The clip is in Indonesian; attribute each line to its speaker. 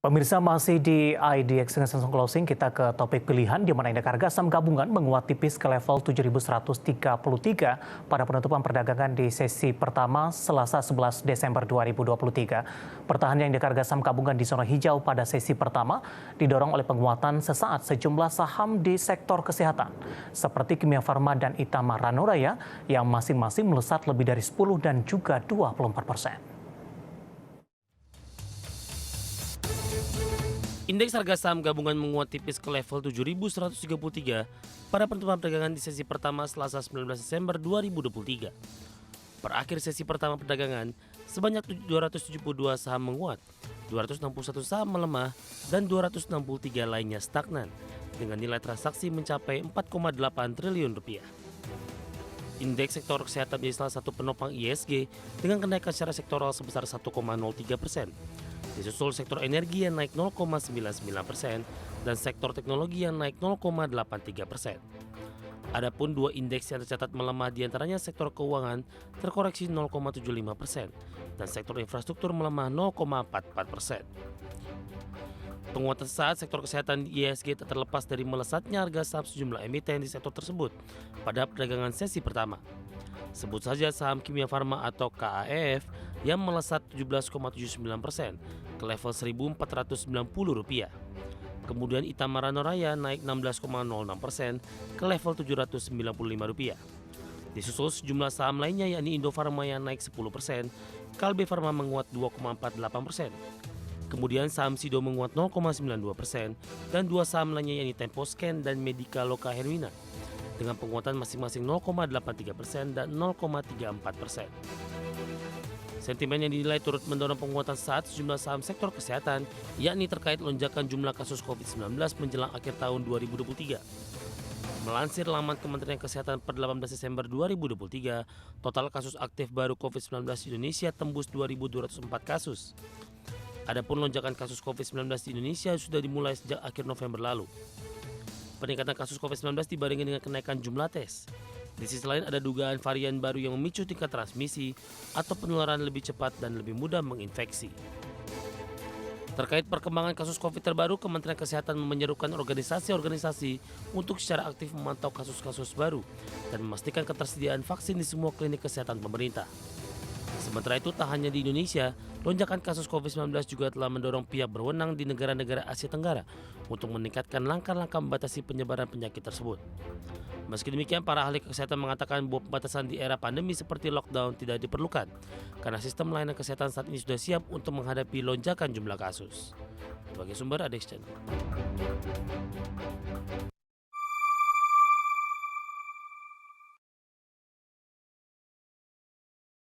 Speaker 1: Pemirsa, masih di IDX Extension Closing, kita ke topik pilihan di mana indeks harga saham gabungan menguat tipis ke level 7.133 pada penutupan perdagangan di sesi pertama Selasa 11 Desember 2023. Pertahannya indeks harga saham gabungan di zona hijau pada sesi pertama didorong oleh penguatan sesaat sejumlah saham di sektor kesehatan seperti Kimia Farma dan Itamar Ranuraya yang masing-masing melesat lebih dari 10 dan juga 24%.
Speaker 2: Indeks harga saham gabungan menguat tipis ke level 7.133 pada penutupan perdagangan di sesi pertama Selasa 19 Desember 2023. Per akhir sesi pertama perdagangan, sebanyak 272 saham menguat, 261 saham melemah, dan 263 lainnya stagnan, dengan nilai transaksi mencapai 4,8 triliun rupiah. Indeks sektor kesehatan menjadi salah satu penopang ISG dengan kenaikan secara sektoral sebesar 1,03%. Disusul sektor energi yang naik 0,99% dan sektor teknologi yang naik 0,83%. Adapun dua indeks yang tercatat melemah diantaranya sektor keuangan terkoreksi 0,75% dan sektor infrastruktur melemah 0,44%. Penguatan saat sektor kesehatan di ISG tak terlepas dari melesatnya harga saham sejumlah emiten di sektor tersebut pada perdagangan sesi pertama. Sebut saja saham Kimia Farma atau KAF yang melesat 17,79% ke level Rp1.490. Kemudian Itamar Ranuraya naik 16,06% ke level Rp795. Disusul sejumlah saham lainnya yakni Indofarma yang naik 10%, Kalbe Farma menguat 2,48%. Kemudian saham Sido menguat 0,92% dan dua saham lainnya yakni Temposcan dan Medica Loka Hermina dengan penguatan masing-masing 0,83% dan 0,34%. Sentimen yang dinilai turut mendorong penguatan saat sejumlah saham sektor kesehatan, yakni terkait lonjakan jumlah kasus COVID-19 menjelang akhir tahun 2023. Melansir laman Kementerian Kesehatan per 18 Desember 2023, total kasus aktif baru COVID-19 di Indonesia tembus 2.204 kasus. Adapun lonjakan kasus COVID-19 di Indonesia sudah dimulai sejak akhir November lalu. Peningkatan kasus COVID-19 dibarengi dengan kenaikan jumlah tes. Di sisi lain ada dugaan varian baru yang memicu tingkat transmisi atau penularan lebih cepat dan lebih mudah menginfeksi. Terkait perkembangan kasus COVID terbaru, Kementerian Kesehatan menyerukan organisasi-organisasi untuk secara aktif memantau kasus-kasus baru dan memastikan ketersediaan vaksin di semua klinik kesehatan pemerintah. Sementara itu, tak hanya di Indonesia, lonjakan kasus COVID-19 juga telah mendorong pihak berwenang di negara-negara Asia Tenggara untuk meningkatkan langkah-langkah membatasi penyebaran penyakit tersebut. Meski demikian, para ahli kesehatan mengatakan bahwa pembatasan di era pandemi seperti lockdown tidak diperlukan karena sistem layanan kesehatan saat ini sudah siap untuk menghadapi lonjakan jumlah kasus. Sebagai sumber, IDX Channel.